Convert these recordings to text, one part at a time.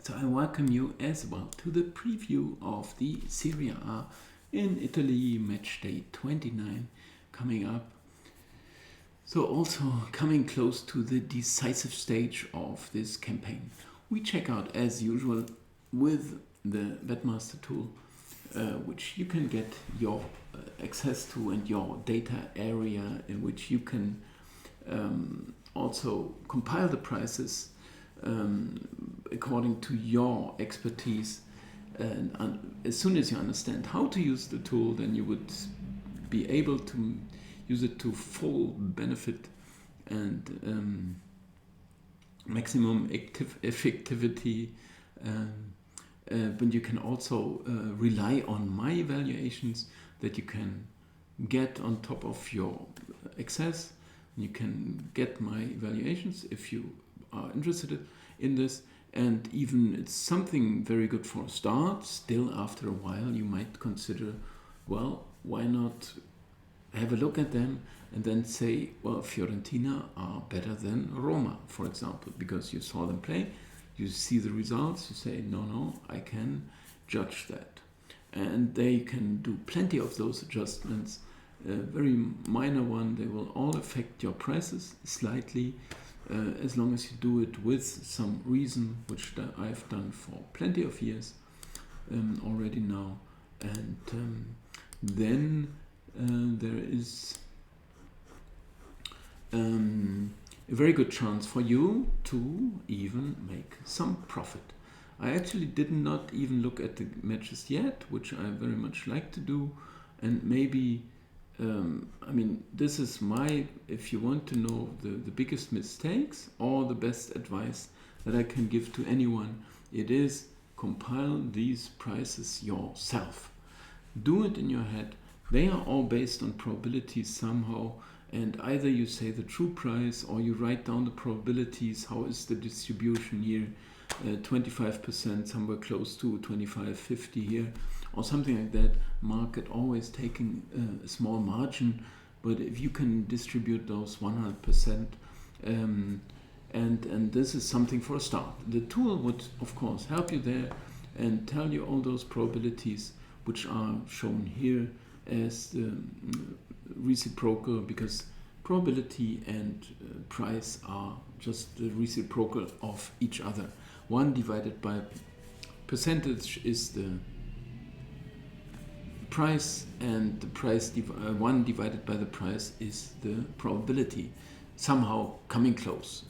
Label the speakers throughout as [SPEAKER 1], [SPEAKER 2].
[SPEAKER 1] So I welcome you as well to the preview of the Serie A in Italy, match day 29 coming up. So also coming close to the decisive stage of this campaign. We check out as usual with the Betmaster Tool, which you can get your access to and your data area in which you can also compile the prices according to your expertise. And as soon as you understand how to use the tool, then you would be able to use it to full benefit and maximum effectivity. But you can also rely on my evaluations that you can get on top of your access. You can get my evaluations if you are interested in this, and even it's something very good for a start. Still, after a while, you might consider, well, why not have a look at them and then say, well, Fiorentina are better than Roma, for example, because you saw them play, you see the results, you say, no, I can judge that. And they can do plenty of those adjustments, very minor one. They will all affect your prices slightly, as long as you do it with some reason, which I've done for plenty of years already now. And then there is a very good chance for you to even make some profit. I actually did not even look at the matches yet, which I very much like to do, and maybe this is my, if you want to know the biggest mistakes or the best advice that I can give to anyone, it is compile these prices yourself. Do it in your head. They are all based on probabilities somehow, and either you say the true price or you write down the probabilities. How is the distribution here? 25%, somewhere close to 25, 50 here, or something like that. Market always taking a small margin, but if you can distribute those 100%, and this is something for a start. The tool would, of course, help you there and tell you all those probabilities, which are shown here as the reciprocal, because probability and price are just the reciprocal of each other. 1 divided by percentage is the price, and the price 1 divided by the price is the probability, somehow coming close.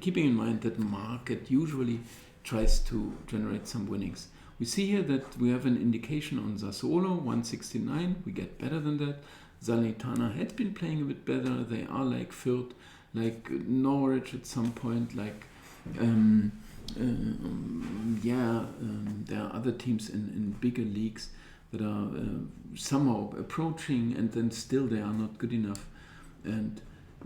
[SPEAKER 1] Keeping in mind that the market usually tries to generate some winnings. We see here that we have an indication on Sassuolo, 169. We get better than that. Salernitana had been playing a bit better. They are like Fürth, like Norwich at some point, like there are other teams in bigger leagues that are somehow approaching, and then still they are not good enough.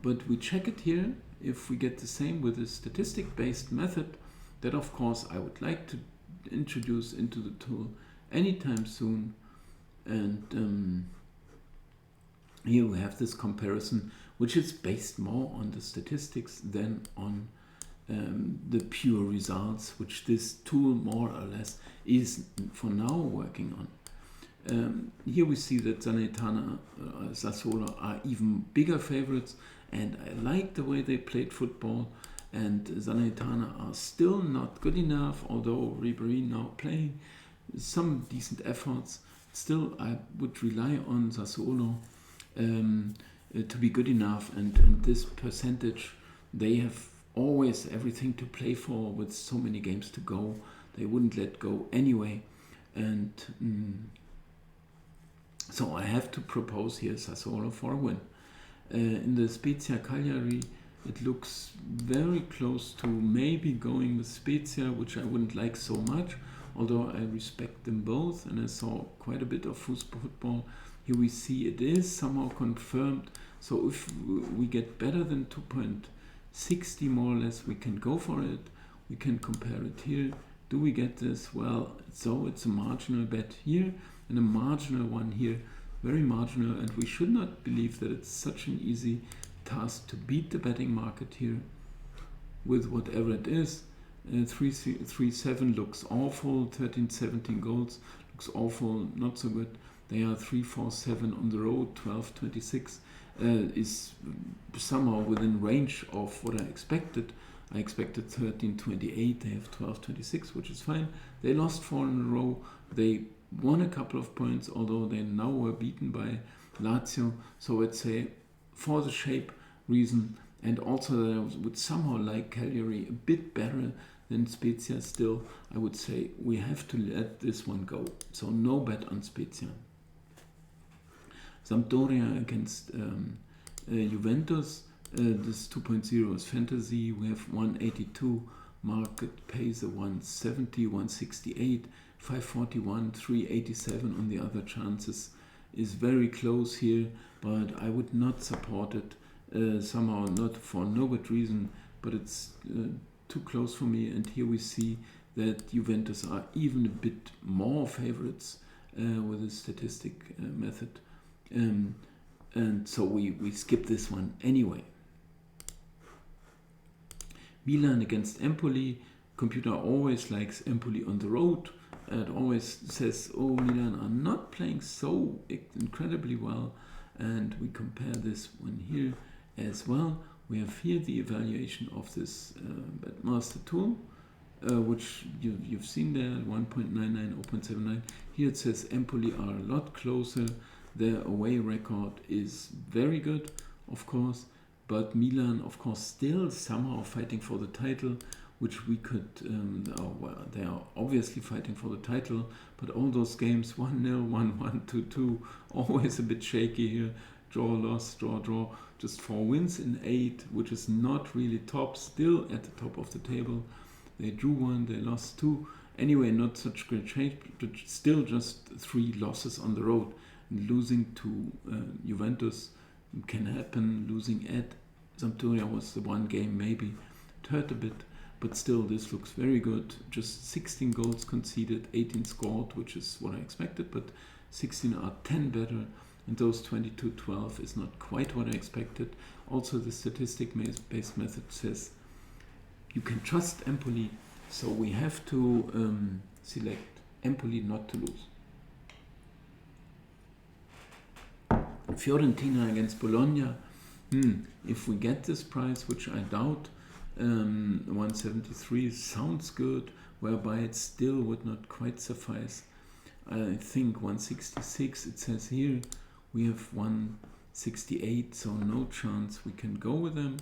[SPEAKER 1] But we check it here. If we get the same with a statistic-based method, that of course I would like to introduce into the tool anytime soon. And here we have this comparison, which is based more on the statistics than on the pure results, which this tool more or less is for now working on. Here we see that Salernitana, Sassuolo are even bigger favorites, and I like the way they played football. And Salernitana are still not good enough, although Ribéry now playing some decent efforts. Still, I would rely on Sassuolo to be good enough, and this percentage, they have always everything to play for with so many games to go. They wouldn't let go anyway, and so I have to propose here Sassuolo for a win. In the Spezia Cagliari, it looks very close to maybe going with Spezia, which I wouldn't like so much, although I respect them both, and I saw quite a bit of football. Here we see it is somehow confirmed. So if we get better than 2.60 more or less, we can go for it. We can compare it here. Do we get this? Well, so it's a marginal bet here and a marginal one here. Very marginal, and we should not believe that it's such an easy task to beat the betting market here with whatever it is. 3-7 looks awful. 13-17 goals looks awful, not so good. They are 3-4-7 on the road. 12-26 is somehow within range of what I expected. I expected 13-28. They have 12-26, which is fine. They lost 4 in a row. They won a couple of points, although they now were beaten by Lazio. So I'd say for the shape reason, and also that I would somehow like Cagliari a bit better than Spezia still, I would say we have to let this one go. So no bet on Spezia. Sampdoria against Juventus. This 2.0 is fantasy. We have 182. Market pays a 170, 168, 541, 387 on the other chances. Is very close here, but I would not support it. Somehow not for no good reason, but it's too close for me. And here we see that Juventus are even a bit more favorites with the statistic method. And so we skip this one anyway. Milan against Empoli. Computer always likes Empoli on the road. It always says, oh, Milan are not playing so incredibly well. And we compare this one here as well. We have here the evaluation of this Betmaster Tool, which you've seen there, 1.99, 0.79. Here it says Empoli are a lot closer. Their away record is very good, of course, but Milan, of course, still somehow fighting for the title, which we could, they are obviously fighting for the title, but all those games, 1-0, 1-1, 2-2, always a bit shaky here, draw, loss, draw, just 4 wins in 8, which is not really top, still at the top of the table. They drew 1, they lost 2, anyway, not such great shape, but still just 3 losses on the road. Losing to Juventus can happen, losing at Sampdoria was the one game maybe, it hurt a bit, but still this looks very good. Just 16 goals conceded, 18 scored, which is what I expected, but 16 are 10 better, and those 22-12 is not quite what I expected. Also the statistic-based method says you can trust Empoli, so we have to select Empoli not to lose. Fiorentina against Bologna. If we get this price, which I doubt, 173 sounds good, whereby it still would not quite suffice. I think 166, it says here, we have 168, so no chance we can go with them.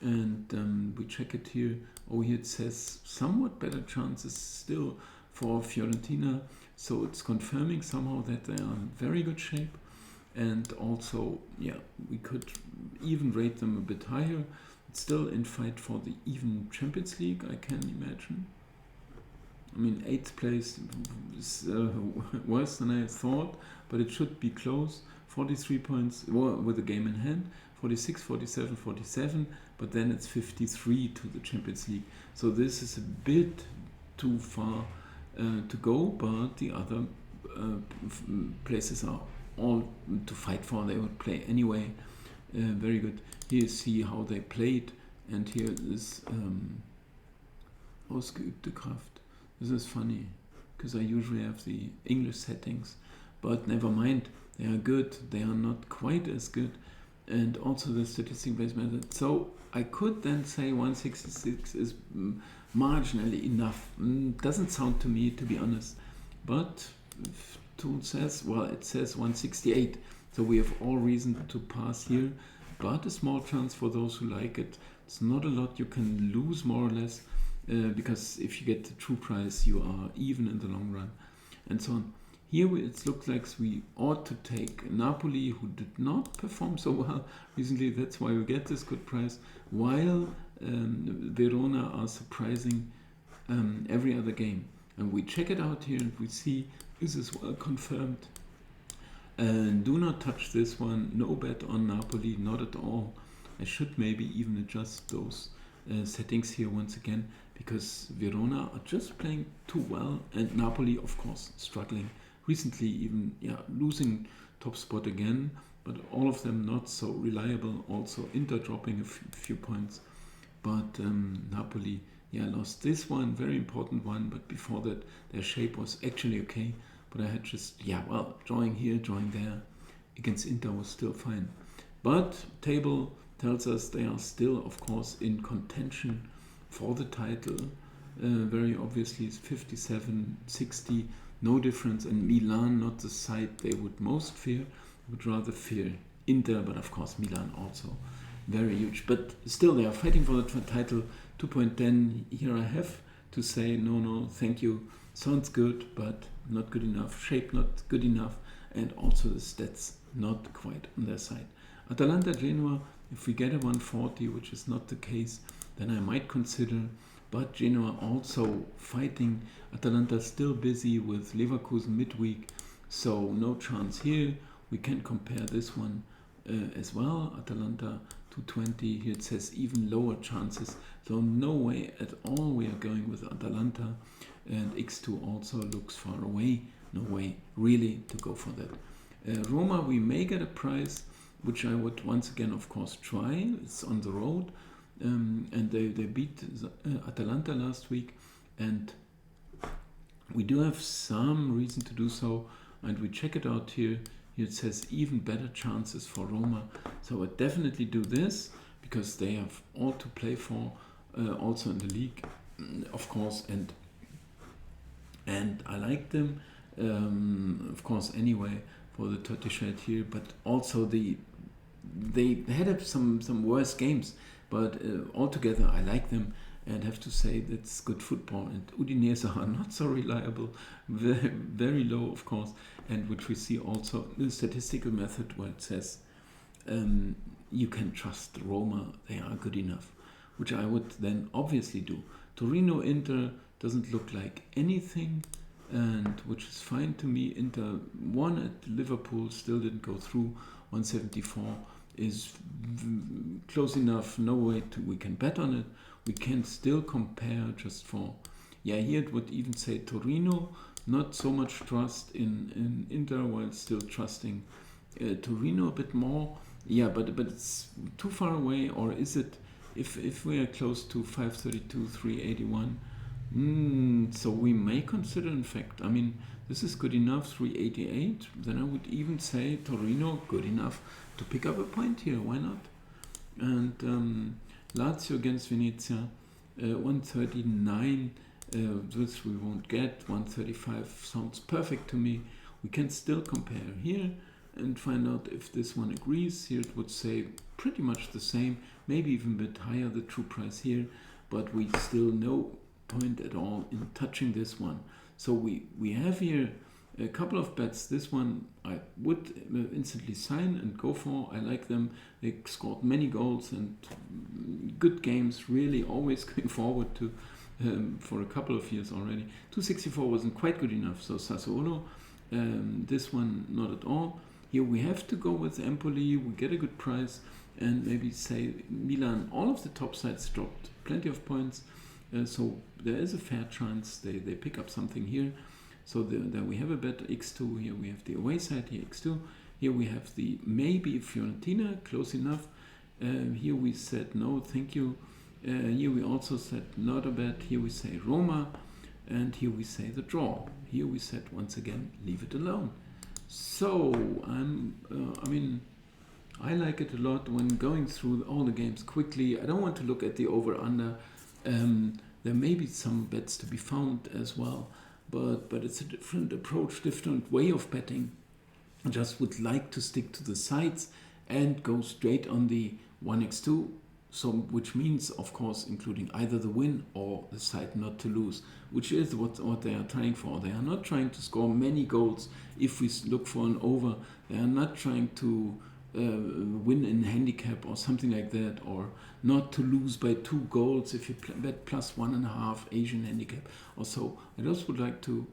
[SPEAKER 1] And we check it here. Oh, here it says somewhat better chances still for Fiorentina. So it's confirming somehow that they are in very good shape. And also, yeah, we could even rate them a bit higher. It's still in fight for the even Champions League, I can imagine. I mean, 8th place is worse than I thought, but it should be close. 43 points with a game in hand, 46, 47, 47, but then it's 53 to the Champions League. So this is a bit too far to go, but the other places are all to fight for. They would play anyway. Very good. Here you see how they played, and here is ausgeübte Kraft. This is funny because I usually have the English settings, but never mind. They are good. They are not quite as good, and also the statistic-based method. So I could then say 166 is marginally enough. Doesn't sound to me, to be honest, but Tool says, well, it says 168, so we have all reason to pass here, but a small chance for those who like it. It's not a lot. You can lose more or less, because if you get the true price, you are even in the long run, and so on. Here it looks like we ought to take Napoli, who did not perform so well recently. That's why we get this good price, while Verona are surprising every other game. And we check it out here and we see, is this well confirmed? And do not touch this one. No bet on Napoli, not at all. I should maybe even adjust those settings here once again, because Verona are just playing too well, and Napoli, of course, struggling. Recently even losing top spot again, but all of them not so reliable. Also Inter dropping a few points, but Napoli lost this one, very important one, but before that their shape was actually okay. But I had just, drawing here, drawing there. Against Inter was still fine. But table tells us they are still, of course, in contention for the title. Very obviously, it's 57, 60, no difference. And Milan, not the side they would most fear, would rather fear Inter, but of course Milan also very huge. But still, they are fighting for the title. 2.10, here I have to say, no, thank you. Sounds good, but not good enough. Shape not good enough. And also the stats not quite on their side. Atalanta Genoa, if we get a 140, which is not the case, then I might consider. But Genoa also fighting. Atalanta still busy with Leverkusen midweek, so no chance here. We can compare this one as well. Atalanta 220, here it says even lower chances. So no way at all we are going with Atalanta. And X2 also looks far away. No way really to go for that. Roma, we may get a price, which I would once again, of course, try. It's on the road. And they beat Atalanta last week. And we do have some reason to do so. And we check it out here. Here it says even better chances for Roma. So I would definitely do this because they have all to play for, also in the league, of course. And I like them, of course, anyway, for the Turkish head here. But also they had some worse games. But altogether, I like them and have to say that's good football. And Udinese are not so reliable, very, very low, of course, and which we see also in the statistical method where it says you can trust Roma, they are good enough, which I would then obviously do. Torino Inter doesn't look like anything, and which is fine to me. Inter won at Liverpool, still didn't go through. 174 is close enough, no way we can bet on it. We can still compare just for, here it would even say Torino, not so much trust in Inter while still trusting Torino a bit more. But it's too far away, or is it, if we are close to 532, 381, so we may consider, in fact, this is good enough, 388, then I would even say Torino, good enough to pick up a point here, why not? And Lazio against Venezia, 139, this we won't get. 135 sounds perfect to me. We can still compare here and find out if this one agrees. Here it would say pretty much the same, maybe even a bit higher, the true price here, but we still no point at all in touching this one. So we have here a couple of bets. This one I would instantly sign and go for. I like them. They scored many goals and good games, really always going forward to for a couple of years already. 264 wasn't quite good enough, so Sassuolo, this one not at all. Here we have to go with Empoli, we get a good price, and maybe say Milan. All of the top sides dropped plenty of points, so there is a fair chance they pick up something here. So there we have a bet, X2, here we have the away side, here X2, here we have the maybe Fiorentina, close enough. Here we said no, thank you. Here we also said not a bet, here we say Roma, and here we say the draw. Here we said once again, leave it alone. So I like it a lot when going through all the games quickly. I don't want to look at the over-under. There may be some bets to be found as well, but it's a different approach, different way of betting. I just would like to stick to the sides and go straight on the 1x2, so which means, of course, including either the win or the side not to lose, which is what they are trying for. They are not trying to score many goals if we look for an over. They are not trying to win in handicap or something like that, or not to lose by 2 goals if you bet plus 1.5 Asian handicap or so. I just would like to,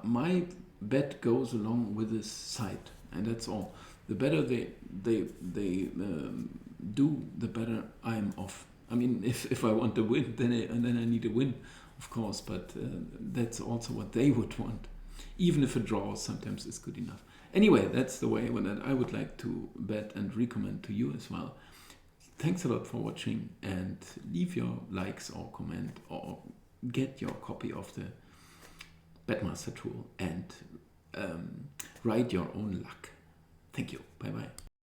[SPEAKER 1] my bet goes along with this side, and that's all. The better they do, the better I'm off. If I want to win, then I need a win, of course, but that's also what they would want. Even if a draw sometimes is good enough. Anyway, that's the way that I would like to bet and recommend to you as well. thanks a lot for watching, and leave your likes or comment or get your copy of the Betmaster Tool and write your own luck. Thank you. Bye bye.